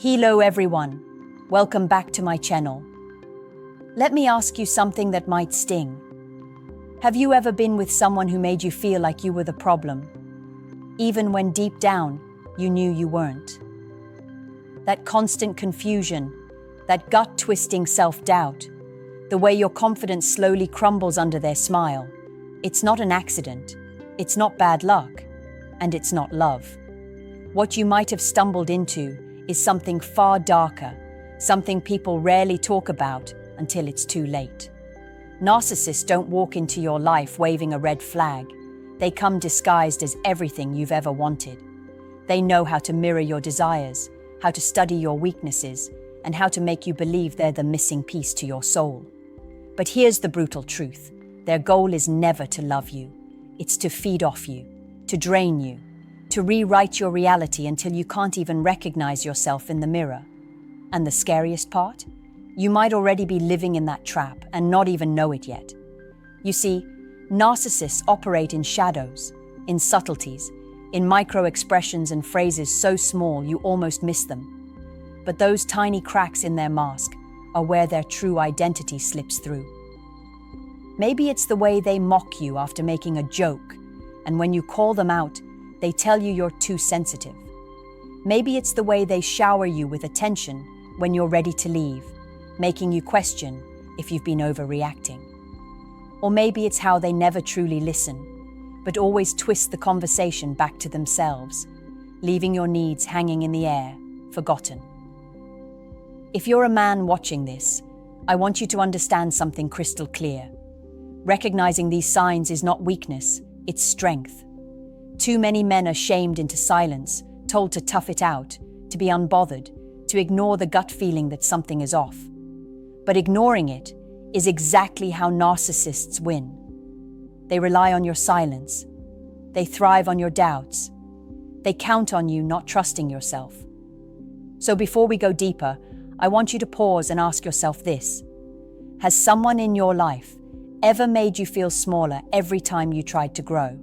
Hello everyone, welcome back to my channel. Let me ask you something that might sting. Have you ever been with someone who made you feel like you were the problem, even when deep down you knew you weren't? That constant confusion, that gut-twisting self-doubt, the way your confidence slowly crumbles under their smile, it's not an accident, it's not bad luck, and it's not love. What you might have stumbled into is something far darker, something people rarely talk about until it's too late. Narcissists don't walk into your life waving a red flag. They come disguised as everything you've ever wanted. They know how to mirror your desires, how to study your weaknesses, and how to make you believe they're the missing piece to your soul. But here's the brutal truth. Their goal is never to love you. It's to feed off you, to drain you, to rewrite your reality until you can't even recognize yourself in the mirror. And the scariest part? You might already be living in that trap and not even know it yet. You see, narcissists operate in shadows, in subtleties, in micro-expressions and phrases so small you almost miss them. But those tiny cracks in their mask are where their true identity slips through. Maybe it's the way they mock you after making a joke, and when you call them out, they tell you you're too sensitive. Maybe it's the way they shower you with attention when you're ready to leave, making you question if you've been overreacting. Or maybe it's how they never truly listen, but always twist the conversation back to themselves, leaving your needs hanging in the air, forgotten. If you're a man watching this, I want you to understand something crystal clear. Recognizing these signs is not weakness, it's strength. Too many men are shamed into silence, told to tough it out, to be unbothered, to ignore the gut feeling that something is off. But ignoring it is exactly how narcissists win. They rely on your silence. They thrive on your doubts. They count on you not trusting yourself. So before we go deeper, I want you to pause and ask yourself this. Has someone in your life ever made you feel smaller every time you tried to grow?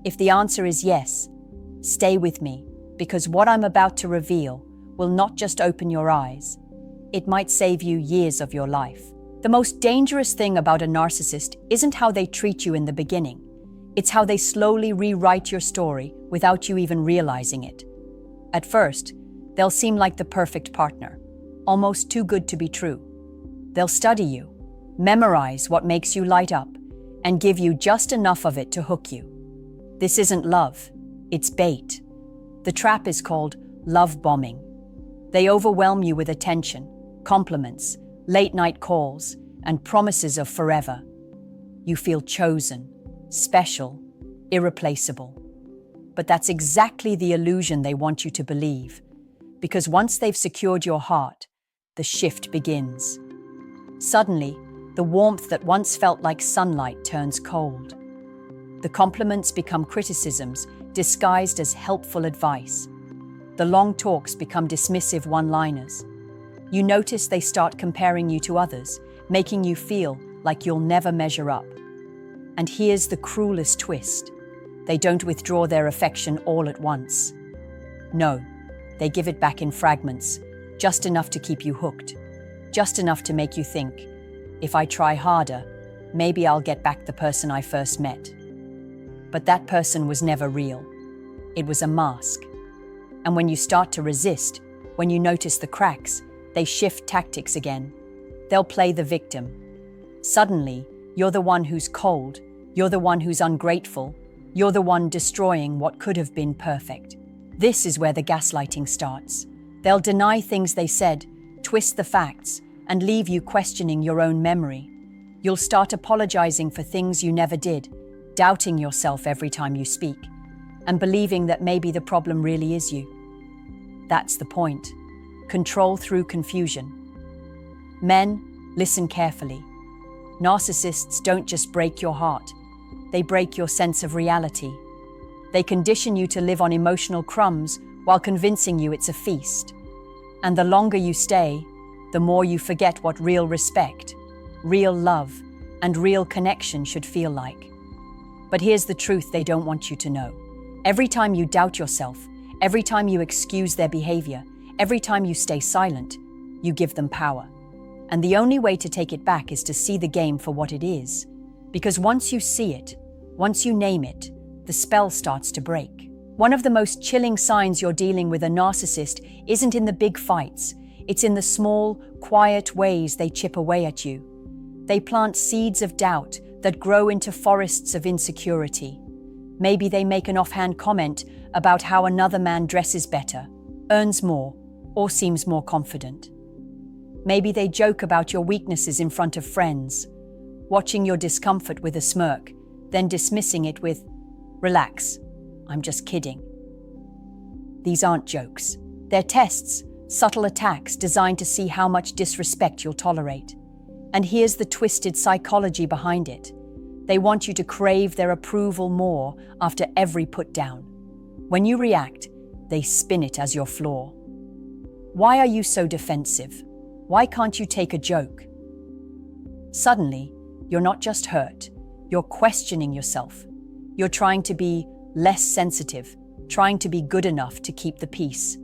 If the answer is yes, stay with me, because what I'm about to reveal will not just open your eyes, it might save you years of your life. The most dangerous thing about a narcissist isn't how they treat you in the beginning. It's how they slowly rewrite your story without you even realizing it. At first, they'll seem like the perfect partner, almost too good to be true. They'll study you, memorize what makes you light up, and give you just enough of it to hook you. This isn't love, it's bait. The trap is called love bombing. They overwhelm you with attention, compliments, late-night calls, and promises of forever. You feel chosen, special, irreplaceable. But that's exactly the illusion they want you to believe, because once they've secured your heart, the shift begins. Suddenly, the warmth that once felt like sunlight turns cold. The compliments become criticisms disguised as helpful advice. The long talks become dismissive one-liners. You notice they start comparing you to others, making you feel like you'll never measure up. And here's the cruelest twist. They don't withdraw their affection all at once. No, they give it back in fragments, just enough to keep you hooked, just enough to make you think, if I try harder, maybe I'll get back the person I first met. But that person was never real. It was a mask. And when you start to resist, when you notice the cracks, they shift tactics again. They'll play the victim. Suddenly, you're the one who's cold, you're the one who's ungrateful, you're the one destroying what could have been perfect. This is where the gaslighting starts. They'll deny things they said, twist the facts, and leave you questioning your own memory. You'll start apologizing for things you never did, doubting yourself every time you speak, and believing that maybe the problem really is you. That's the point. Control through confusion. Men, listen carefully. Narcissists don't just break your heart. They break your sense of reality. They condition you to live on emotional crumbs while convincing you it's a feast. And the longer you stay, the more you forget what real respect, real love, and real connection should feel like. But here's the truth they don't want you to know. Every time you doubt yourself, every time you excuse their behavior, Every time you stay silent, you give them power. And the only way to take it back is to see the game for what it is. Because once you see it, once you name it, the spell starts to break. One of the most chilling signs you're dealing with a narcissist isn't in the big fights. It's in the small, quiet ways they chip away at you. They plant seeds of doubt that grow into forests of insecurity. Maybe they make an offhand comment about how another man dresses better, earns more, or seems more confident. Maybe they joke about your weaknesses in front of friends, watching your discomfort with a smirk, then dismissing it with, "Relax, I'm just kidding." These aren't jokes. They're tests, subtle attacks designed to see how much disrespect you'll tolerate. And here's the twisted psychology behind it. They want you to crave their approval more after every put-down. When you react, they spin it as your flaw. Why are you so defensive? Why can't you take a joke? Suddenly, you're not just hurt, you're questioning yourself. You're trying to be less sensitive, trying to be good enough to keep the peace.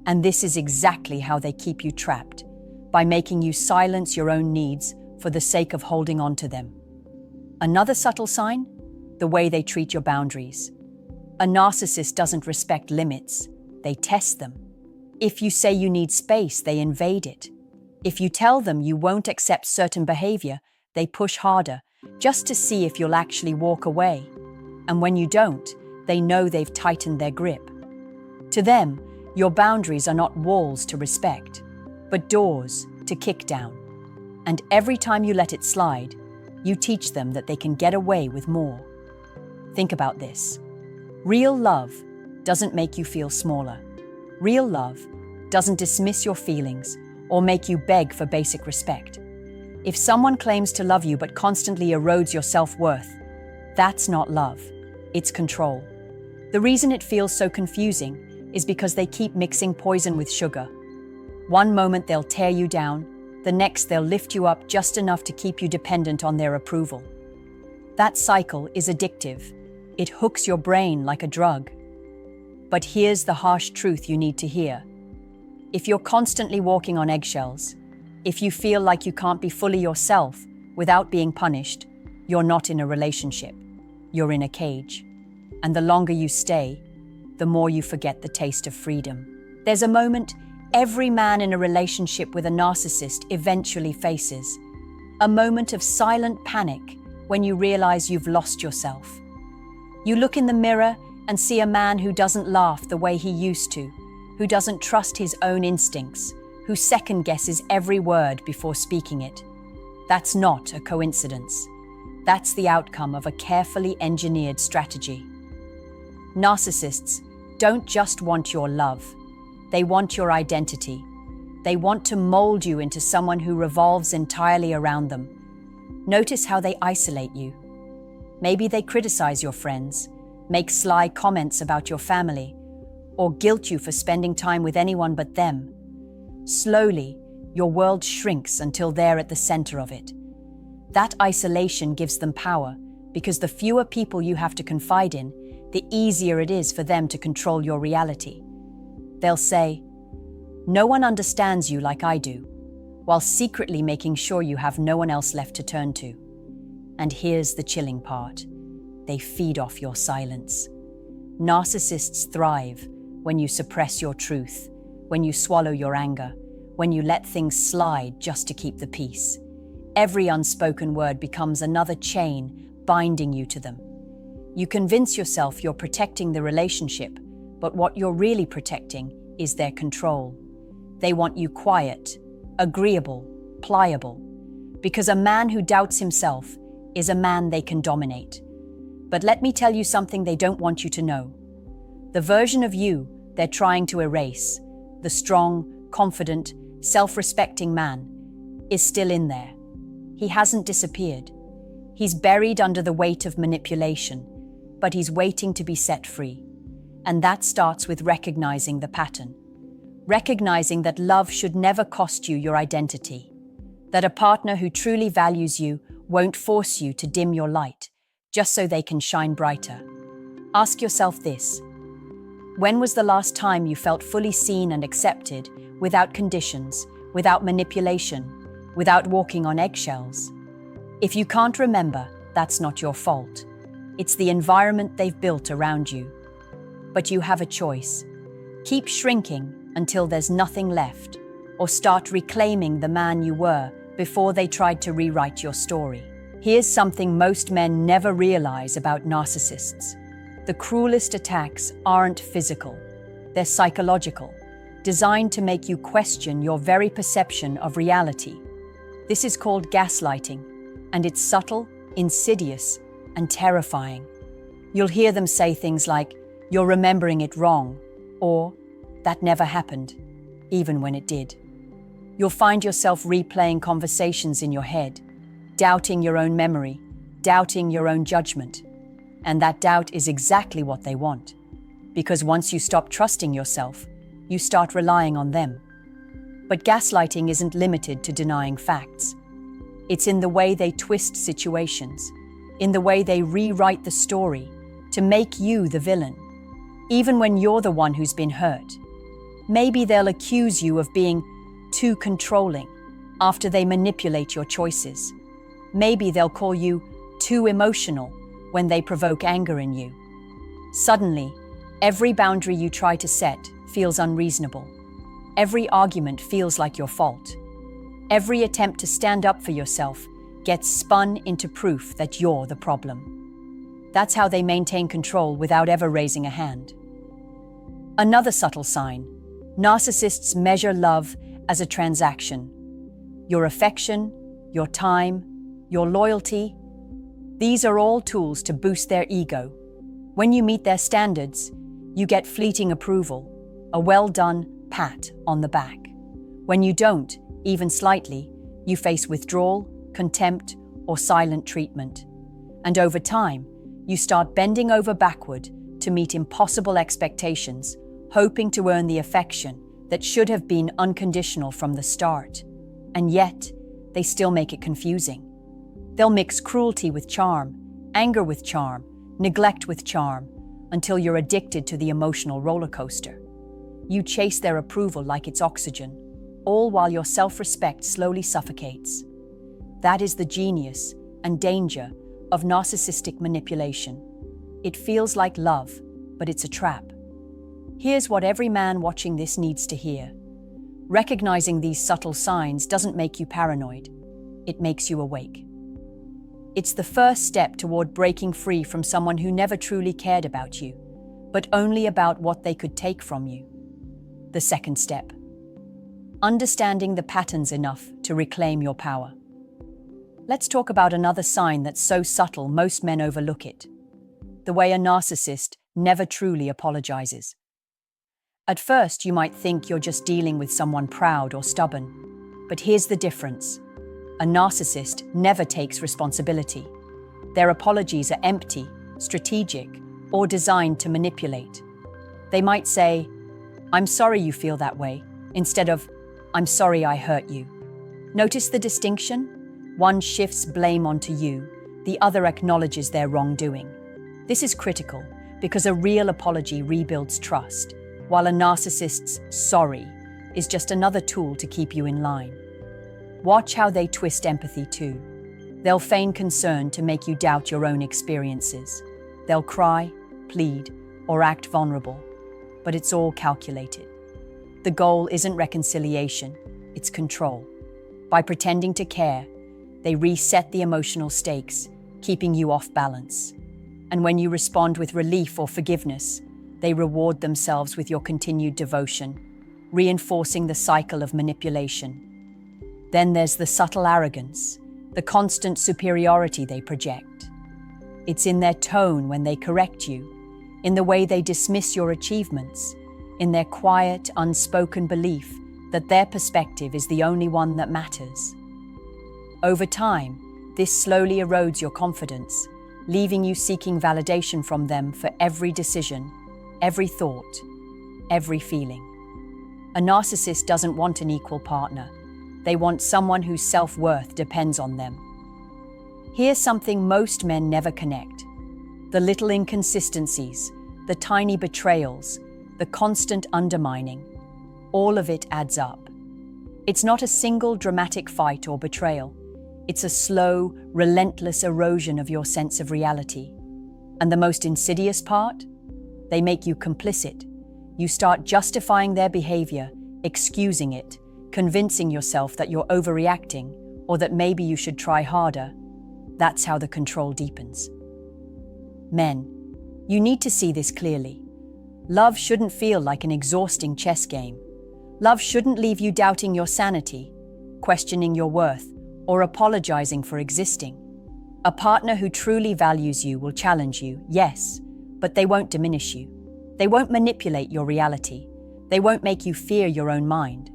And this is exactly how they keep you trapped, by making you silence your own needs for the sake of holding on to them. Another subtle sign? The way they treat your boundaries. A narcissist doesn't respect limits, they test them. If you say you need space, they invade it. If you tell them you won't accept certain behavior, they push harder, just to see if you'll actually walk away. And when you don't, they know they've tightened their grip. To them, your boundaries are not walls to respect, but doors to kick down. And every time you let it slide, you teach them that they can get away with more. Think about this. Real love doesn't make you feel smaller. Real love doesn't dismiss your feelings or make you beg for basic respect. If someone claims to love you but constantly erodes your self-worth, that's not love, it's control. The reason it feels so confusing is because they keep mixing poison with sugar. One moment they'll tear you down, the next they'll lift you up just enough to keep you dependent on their approval. That cycle is addictive. It hooks your brain like a drug. But here's the harsh truth you need to hear. If you're constantly walking on eggshells, if you feel like you can't be fully yourself without being punished, you're not in a relationship. You're in a cage. And the longer you stay, the more you forget the taste of freedom. There's a moment every man in a relationship with a narcissist eventually faces. A moment of silent panic when you realize you've lost yourself. You look in the mirror and see a man who doesn't laugh the way he used to, who doesn't trust his own instincts, who second-guesses every word before speaking it. That's not a coincidence. That's the outcome of a carefully engineered strategy. Narcissists don't just want your love. They want your identity. They want to mold you into someone who revolves entirely around them. Notice how they isolate you. Maybe they criticize your friends, make sly comments about your family, or guilt you for spending time with anyone but them. Slowly, your world shrinks until they're at the center of it. That isolation gives them power, because the fewer people you have to confide in, the easier it is for them to control your reality. They'll say, "No one understands you like I do," while secretly making sure you have no one else left to turn to. And here's the chilling part. They feed off your silence. Narcissists thrive when you suppress your truth, when you swallow your anger, when you let things slide just to keep the peace. Every unspoken word becomes another chain binding you to them. You convince yourself you're protecting the relationship, but what you're really protecting is their control. They want you quiet, agreeable, pliable, because a man who doubts himself is a man they can dominate. But let me tell you something they don't want you to know. The version of you they're trying to erase, the strong, confident, self-respecting man, is still in there. He hasn't disappeared. He's buried under the weight of manipulation, but he's waiting to be set free. And that starts with recognizing the pattern. Recognizing that love should never cost you your identity. That a partner who truly values you won't force you to dim your light, just so they can shine brighter. Ask yourself this: When was the last time you felt fully seen and accepted, without conditions, without manipulation, without walking on eggshells? If you can't remember, that's not your fault. It's the environment they've built around you. But you have a choice. Keep shrinking until there's nothing left, or start reclaiming the man you were before they tried to rewrite your story. Here's something most men never realize about narcissists. The cruelest attacks aren't physical. They're psychological, designed to make you question your very perception of reality. This is called gaslighting, and it's subtle, insidious, and terrifying. You'll hear them say things like, "You're remembering it wrong," or "That never happened," even when it did. You'll find yourself replaying conversations in your head, doubting your own memory, doubting your own judgment. And that doubt is exactly what they want. Because once you stop trusting yourself, you start relying on them. But gaslighting isn't limited to denying facts. It's in the way they twist situations, in the way they rewrite the story to make you the villain, even when you're the one who's been hurt. Maybe they'll accuse you of being too controlling after they manipulate your choices. Maybe they'll call you too emotional when they provoke anger in you. Suddenly, every boundary you try to set feels unreasonable. Every argument feels like your fault. Every attempt to stand up for yourself gets spun into proof that you're the problem. That's how they maintain control without ever raising a hand. Another subtle sign: narcissists measure love as a transaction. Your affection, your time, your loyalty, these are all tools to boost their ego. When you meet their standards, you get fleeting approval, a well-done pat on the back. When you don't, even slightly, you face withdrawal, contempt, or silent treatment. And over time, you start bending over backward to meet impossible expectations, hoping to earn the affection that should have been unconditional from the start. And yet, they still make it confusing. They'll mix cruelty with charm, anger with charm, neglect with charm, until you're addicted to the emotional roller coaster. You chase their approval like it's oxygen, all while your self-respect slowly suffocates. That is the genius and danger of narcissistic manipulation. It feels like love, but it's a trap. Here's what every man watching this needs to hear. Recognizing these subtle signs doesn't make you paranoid. It makes you awake. It's the first step toward breaking free from someone who never truly cared about you, but only about what they could take from you. The second step: understanding the patterns enough to reclaim your power. Let's talk about another sign that's so subtle most men overlook it: the way a narcissist never truly apologizes. At first, you might think you're just dealing with someone proud or stubborn, but here's the difference. A narcissist never takes responsibility. Their apologies are empty, strategic, or designed to manipulate. They might say, "I'm sorry you feel that way," instead of, "I'm sorry I hurt you." Notice the distinction? One shifts blame onto you, the other acknowledges their wrongdoing. This is critical because a real apology rebuilds trust, while a narcissist's "sorry" is just another tool to keep you in line. Watch how they twist empathy too. They'll feign concern to make you doubt your own experiences. They'll cry, plead, or act vulnerable, but it's all calculated. The goal isn't reconciliation, it's control. By pretending to care, they reset the emotional stakes, keeping you off balance. And when you respond with relief or forgiveness, they reward themselves with your continued devotion, reinforcing the cycle of manipulation. Then there's the subtle arrogance, the constant superiority they project. It's in their tone when they correct you, in the way they dismiss your achievements, in their quiet, unspoken belief that their perspective is the only one that matters. Over time, this slowly erodes your confidence, leaving you seeking validation from them for every decision, every thought, every feeling. A narcissist doesn't want an equal partner. They want someone whose self-worth depends on them. Here's something most men never connect: the little inconsistencies, the tiny betrayals, the constant undermining. All of it adds up. It's not a single dramatic fight or betrayal. It's a slow, relentless erosion of your sense of reality. And the most insidious part? They make you complicit. You start justifying their behavior, excusing it, convincing yourself that you're overreacting or that maybe you should try harder. That's how the control deepens. Men, you need to see this clearly. Love shouldn't feel like an exhausting chess game. Love shouldn't leave you doubting your sanity, questioning your worth, or apologizing for existing. A partner who truly values you will challenge you, yes, but they won't diminish you. They won't manipulate your reality. They won't make you fear your own mind.